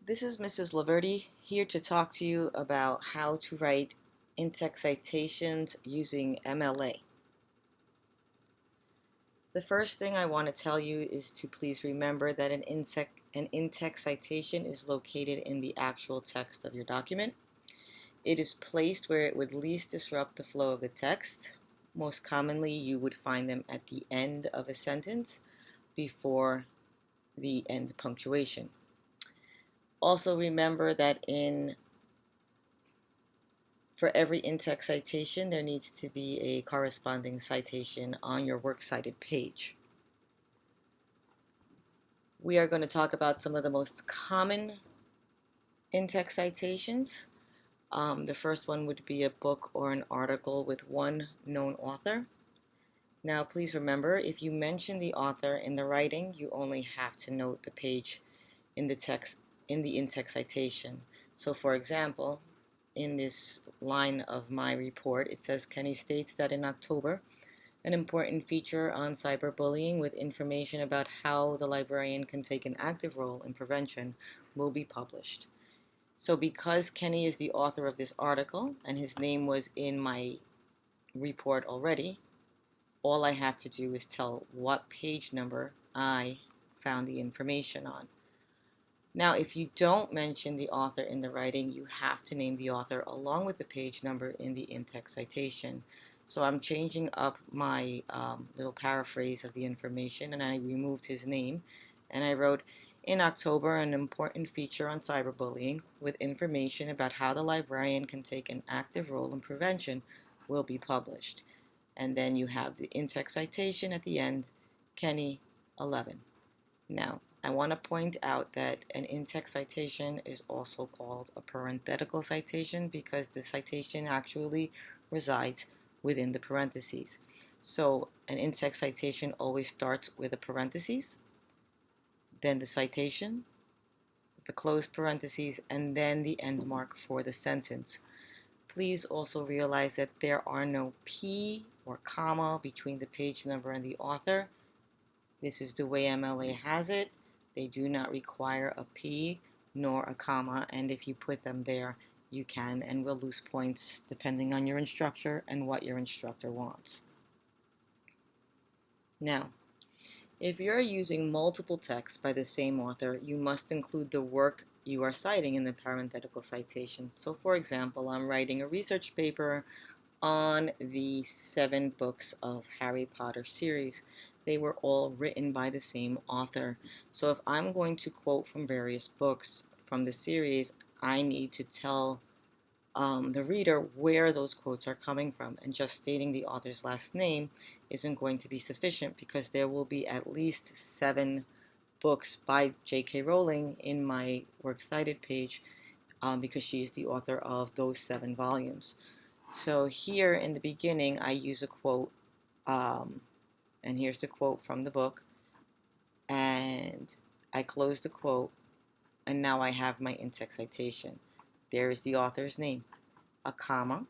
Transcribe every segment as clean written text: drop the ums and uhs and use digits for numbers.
This is Mrs. Laverty here to talk to you about how to write in-text citations using MLA. The first thing I want to tell you is to please remember that an in-text citation is located in the actual text of your document. It is placed where it would least disrupt the flow of the text. Most commonly, you would find them at the end of a sentence before the end punctuation. Also remember that for every in-text citation, there needs to be a corresponding citation on your works cited page. We are going to talk about some of the most common in-text citations. The first one would be a book or an article with one known author. Now, please remember, if you mention the author in the writing, you only have to note the page in the text in the in-text citation. So, for example, in this line of my report, it says Kenny states that in October, an important feature on cyberbullying with information about how the librarian can take an active role in prevention will be published. So because Kenny is the author of this article and his name was in my report already, all I have to do is tell what page number I found the information on. Now, if you don't mention the author in the writing, you have to name the author along with the page number in the in-text citation. So I'm changing up my little paraphrase of the information, and I removed his name, and I wrote, in October, an important feature on cyberbullying with information about how the librarian can take an active role in prevention will be published. And then you have the in-text citation at the end, Kenny 11. Now, I want to point out that an in-text citation is also called a parenthetical citation because the citation actually resides within the parentheses. So an in-text citation always starts with a parentheses, then the citation, the closed parentheses, and then the end mark for the sentence. Please also realize that there are no P or comma between the page number and the author. This is the way MLA has it. They do not require a P nor a comma, and if you put them there, you can and will lose points depending on your instructor and what your instructor wants. Now, if you're using multiple texts by the same author, you must include the work you are citing in the parenthetical citation. So, for example, I'm writing a research paper on the 7 books of Harry Potter series. They were all written by the same author. So if I'm going to quote from various books from the series, I need to tell the reader where those quotes are coming from. And just stating the author's last name isn't going to be sufficient because there will be at least 7 books by J.K. Rowling in my works cited page because she is the author of those 7 volumes. So here in the beginning, I use a quote, and here's the quote from the book, and I close the quote, and now I have my in-text citation. There is the author's name, a comma,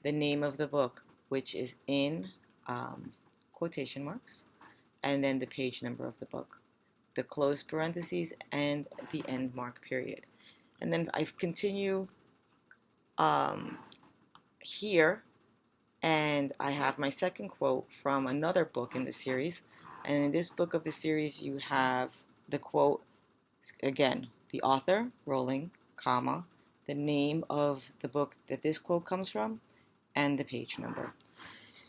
the name of the book, which is in quotation marks, and then the page number of the book, the closed parentheses, and the end mark period. And then I continue here, and I have my second quote from another book in the series. And in this book of the series, you have the quote again, the author, Rowling, comma, the name of the book that this quote comes from, and the page number.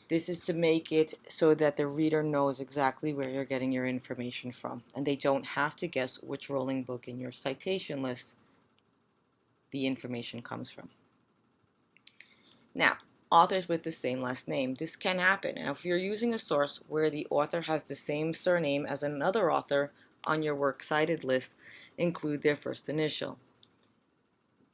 This is to make it so that the reader knows exactly where you're getting your information from, and they don't have to guess which Rowling book in your citation list the information comes from. Now, authors with the same last name. This can happen. And if you're using a source where the author has the same surname as another author on your works cited list, include their first initial.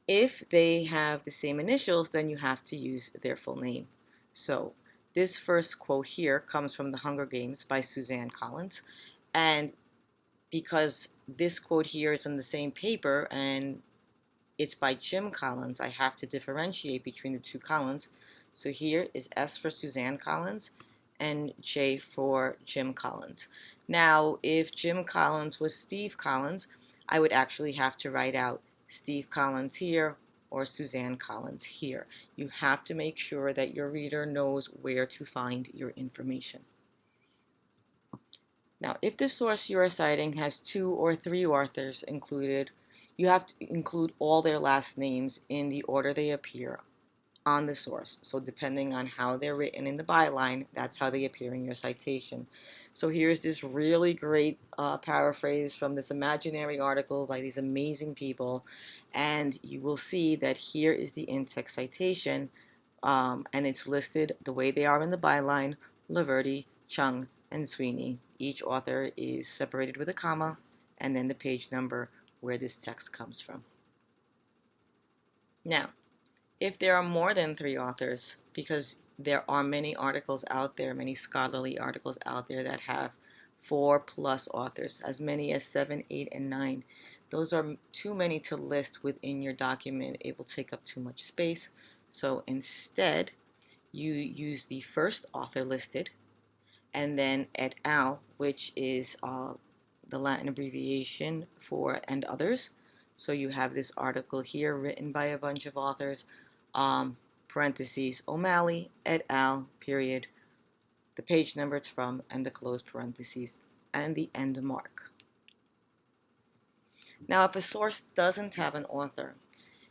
If they have the same initials, then you have to use their full name. So this first quote here comes from The Hunger Games by Suzanne Collins. And because this quote here is on the same paper and it's by Jim Collins, I have to differentiate between the two Collins. So here is S for Suzanne Collins and J for Jim Collins. Now, if Jim Collins was Steve Collins, I would actually have to write out Steve Collins here or Suzanne Collins here. You have to make sure that your reader knows where to find your information. Now, if the source you are citing has 2 or 3 authors included, you have to include all their last names in the order they appear on the source. So depending on how they're written in the byline, that's how they appear in your citation. So here's this really great paraphrase from this imaginary article by these amazing people, and you will see that here is the in-text citation, and it's listed the way they are in the byline: Laverty, Chung, and Sweeney. Each author is separated with a comma, and then the page number where this text comes from. Now, if there are more than 3 authors, because there are many articles out there, many scholarly articles out there that have 4+ authors, as many as 7, 8, and 9. Those are too many to list within your document. It will take up too much space. So instead, you use the first author listed, and then et al., which is the Latin abbreviation for "and others." So you have this article here written by a bunch of authors, parentheses, O'Malley, et al., period, the page number it's from, and the close parentheses, and the end mark. Now, if a source doesn't have an author,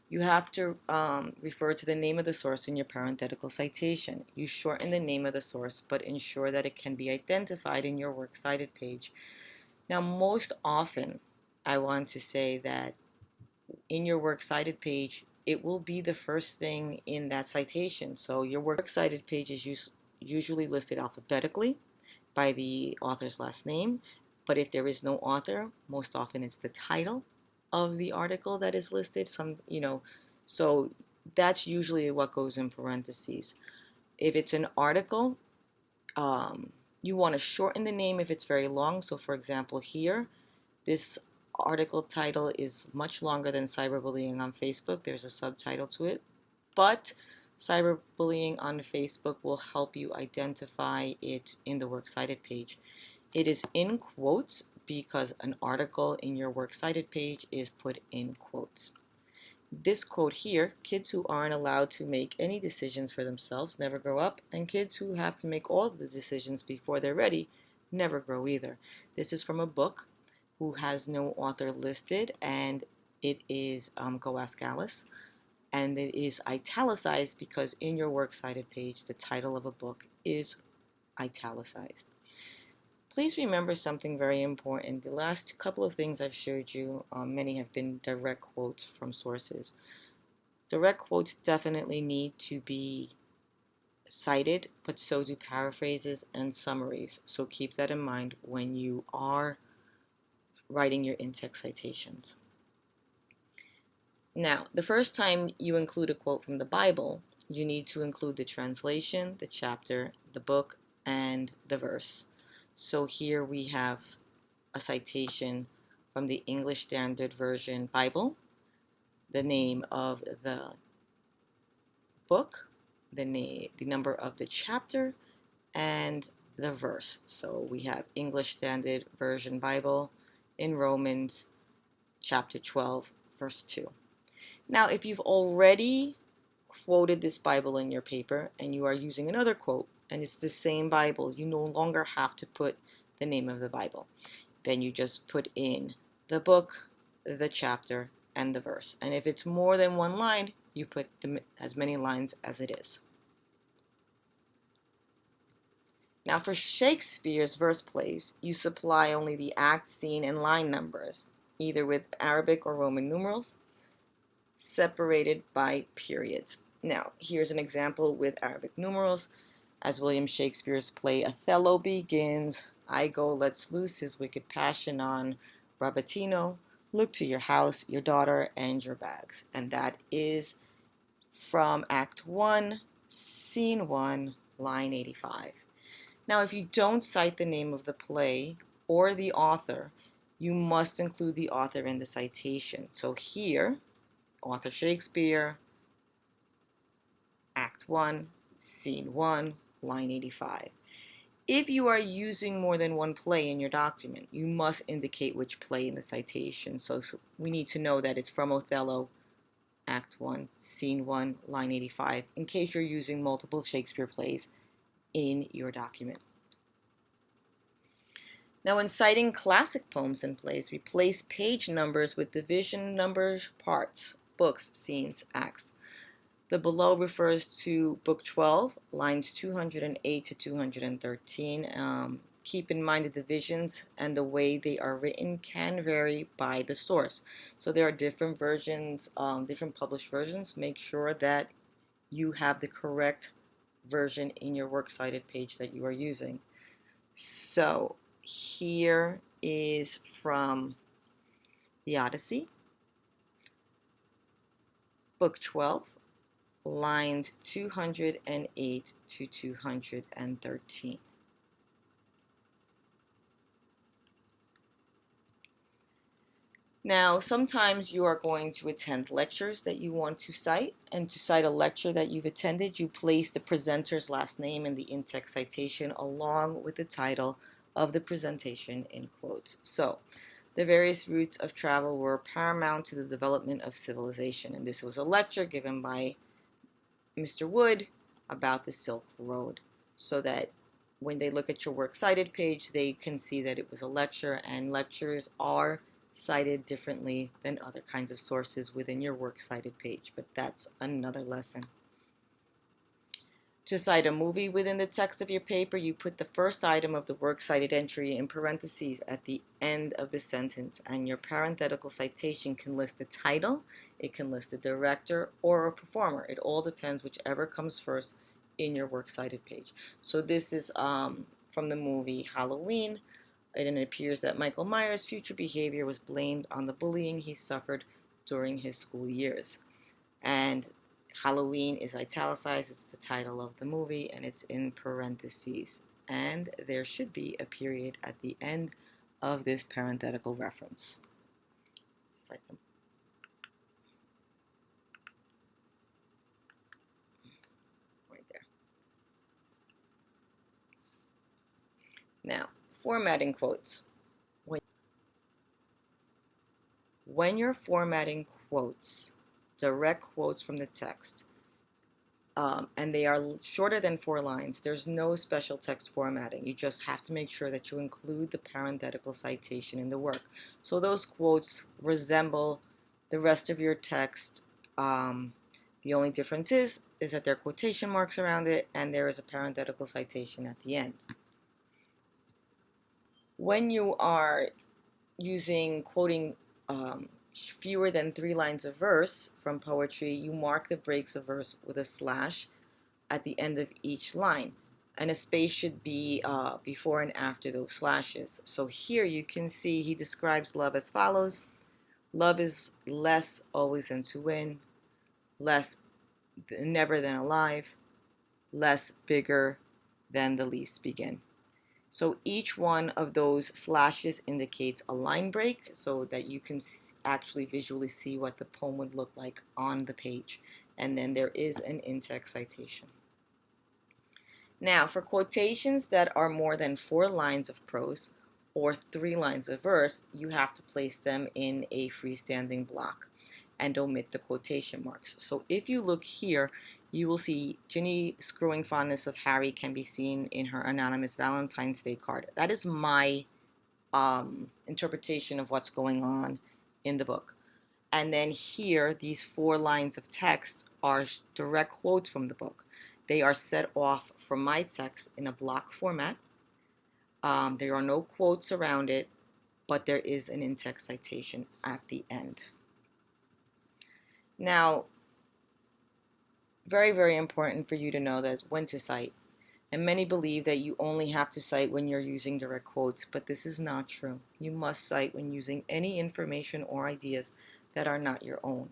you have to refer to the name of the source in your parenthetical citation. You shorten the name of the source, but ensure that it can be identified in your works cited page. Now, most often, I want to say that in your works cited page, it will be the first thing in that citation. So your works cited page is usually listed alphabetically by the author's last name. But if there is no author, most often it's the title of the article that is listed. So that's usually what goes in parentheses. If it's an article, you want to shorten the name if it's very long. So for example, here, this article title is much longer than cyberbullying on Facebook. There's a subtitle to it, but cyberbullying on Facebook will help you identify it in the works cited page. It is in quotes because an article in your works cited page is put in quotes. This quote here: kids who aren't allowed to make any decisions for themselves never grow up, and kids who have to make all the decisions before they're ready never grow either. This is from a book who has no author listed, and it is Go Ask Alice, and it is italicized because in your works cited page, the title of a book is italicized. Please remember something very important. The last couple of things I've showed you, many have been direct quotes from sources. Direct quotes definitely need to be cited, but so do paraphrases and summaries. So keep that in mind when you are writing your in-text citations. Now, the first time you include a quote from the Bible, you need to include the translation, the chapter, the book, and the verse. So here we have a citation from the English Standard Version Bible, the name of the book, the number of the chapter, and the verse. So we have English Standard Version Bible in Romans chapter 12, verse 2. Now, if you've already quoted this Bible in your paper and you are using another quote and it's the same Bible, you no longer have to put the name of the Bible. Then you just put in the book, the chapter, and the verse. And if it's more than one line, you put as many lines as it is. Now, for Shakespeare's verse plays, you supply only the act, scene, and line numbers, either with Arabic or Roman numerals, separated by periods. Now, here's an example with Arabic numerals. As William Shakespeare's play Othello begins, Igo lets loose his wicked passion on Brabatino. Look to your house, your daughter, and your bags. And that is from Act 1, Scene 1, line 85. Now, if you don't cite the name of the play or the author, you must include the author in the citation. So here, author Shakespeare, Act 1, Scene 1, line 85. If you are using more than one play in your document, you must indicate which play in the citation. So we need to know that it's from Othello, Act 1, Scene 1, line 85, in case you're using multiple Shakespeare plays in your document. Now, when citing classic poems and plays, replace page numbers with division numbers, parts, books, scenes, acts. The below refers to Book 12, lines 208 to 213. Keep in mind the divisions and the way they are written can vary by the source. So there are different versions, different published versions. Make sure that you have the correct version in your works cited page that you are using. So here is from the Odyssey, Book 12, lines 208 to 213. Now, sometimes you are going to attend lectures that you want to cite, and to cite a lecture that you've attended, you place the presenter's last name in the in-text citation along with the title of the presentation in quotes. So, the various routes of travel were paramount to the development of civilization, and this was a lecture given by Mr. Wood about the Silk Road, so that when they look at your works cited page, they can see that it was a lecture, and lectures are cited differently than other kinds of sources within your works cited page, but that's another lesson. To cite a movie within the text of your paper, you put the first item of the works cited entry in parentheses at the end of the sentence, and your parenthetical citation can list the title, it can list the director, or a performer. It all depends whichever comes first in your works cited page. So this is from the movie Halloween, and it appears that Michael Myers' future behavior was blamed on the bullying he suffered during his school years. And Halloween is italicized, it's the title of the movie, and it's in parentheses. And there should be a period at the end of this parenthetical reference. If I can. Right there. Now, formatting quotes. When you're formatting quotes, direct quotes from the text, and they are shorter than 4 lines, there's no special text formatting. You just have to make sure that you include the parenthetical citation in the work. So those quotes resemble the rest of your text. The only difference is that there are quotation marks around it and there is a parenthetical citation at the end. When you are quoting fewer than 3 lines of verse from poetry, you mark the breaks of verse with a slash at the end of each line, and a space should be before and after those slashes. So here you can see he describes love as follows: love is less always than to win, less never than alive, less bigger than the least begin. So each one of those slashes indicates a line break so that you can actually visually see what the poem would look like on the page. And then there is an in-text citation. Now, for quotations that are more than 4 lines of prose or 3 lines of verse, you have to place them in a freestanding block and omit the quotation marks. So if you look here, you will see Ginny's growing fondness of Harry can be seen in her anonymous Valentine's Day card. That is my interpretation of what's going on in the book. And then here, these 4 lines of text are direct quotes from the book. They are set off from my text in a block format. There are no quotes around it, but there is an in-text citation at the end. Now, very, very important for you to know that is when to cite. And many believe that you only have to cite when you're using direct quotes, but this is not true. You must cite when using any information or ideas that are not your own.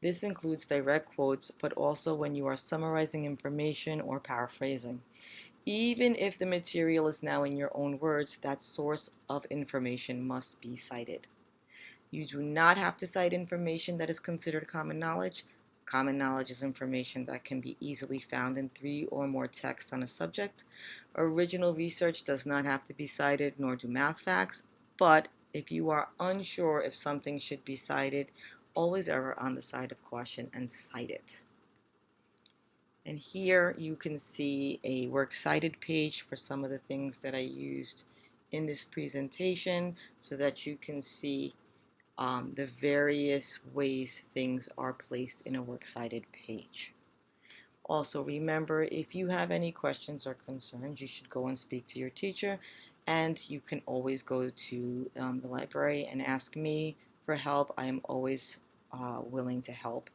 This includes direct quotes, but also when you are summarizing information or paraphrasing. Even if the material is now in your own words, that source of information must be cited. You do not have to cite information that is considered common knowledge, Common knowledge is information that can be easily found in 3 or more texts on a subject. Original research does not have to be cited, nor do math facts, but if you are unsure if something should be cited, always err on the side of caution and cite it. And here you can see a works cited page for some of the things that I used in this presentation so that you can see the various ways things are placed in a works cited page. Also, remember, if you have any questions or concerns, you should go and speak to your teacher, and you can always go to the library and ask me for help. I am always willing to help.